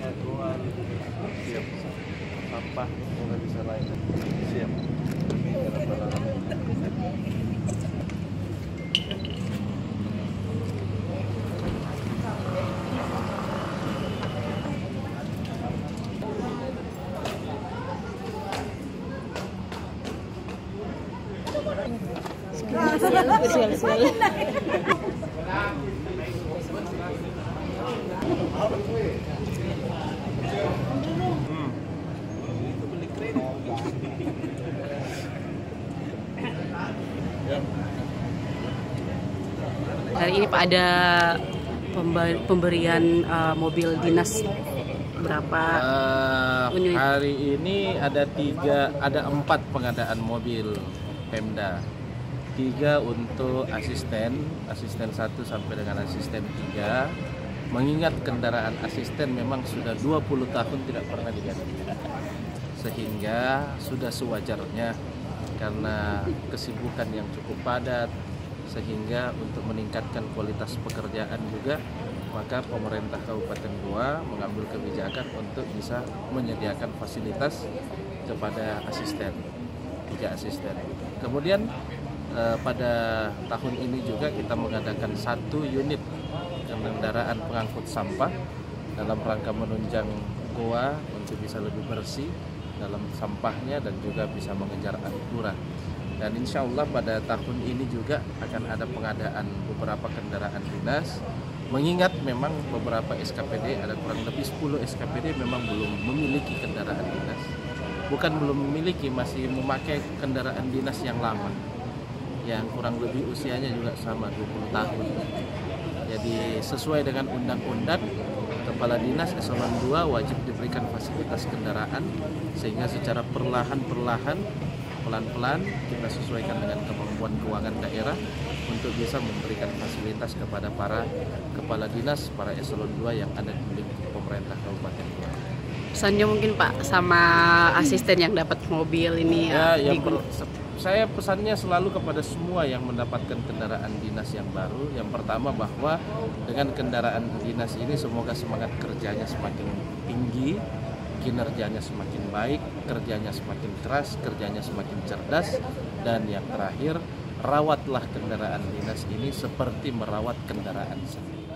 kayak gua gitu. Siap. Sampah nggak bisa lain. Siap. Sial. Hari ini Pak ada pemberian mobil dinas berapa unit? Hari ini ada 4 pengadaan mobil Pemda. 3 untuk asisten 1 sampai dengan asisten 3. Mengingat kendaraan asisten memang sudah 20 tahun tidak pernah diganti. Sehingga sudah sewajarnya karena kesibukan yang cukup padat, sehingga untuk meningkatkan kualitas pekerjaan juga, maka pemerintah Kabupaten Goa mengambil kebijakan untuk bisa menyediakan fasilitas kepada 3 asisten. Kemudian pada tahun ini juga kita mengadakan 1 unit kendaraan pengangkut sampah dalam rangka menunjang Goa untuk bisa lebih bersih dalam sampahnya dan juga bisa mengejar aturan. Dan insya Allah pada tahun ini juga akan ada pengadaan beberapa kendaraan dinas. Mengingat memang beberapa SKPD, ada kurang lebih 10 SKPD memang belum memiliki kendaraan dinas. Bukan belum memiliki, masih memakai kendaraan dinas yang lama, yang kurang lebih usianya juga sama 20 tahun. Jadi sesuai dengan undang-undang, Kepala Dinas Eselon 2 wajib diberikan fasilitas kendaraan, sehingga secara pelan-pelan kita sesuaikan dengan kemampuan keuangan daerah untuk bisa memberikan fasilitas kepada para kepala dinas, para eselon 2 yang ada di lingkup pemerintah Kabupaten Goa. Pesannya mungkin Pak sama asisten yang dapat mobil ini saya pesannya selalu kepada semua yang mendapatkan kendaraan dinas yang baru. Yang pertama, bahwa dengan kendaraan dinas ini semoga semangat kerjanya semakin tinggi, kinerjanya semakin baik, kerjanya semakin keras, kerjanya semakin cerdas. Dan yang terakhir, rawatlah kendaraan dinas ini seperti merawat kendaraan sendiri.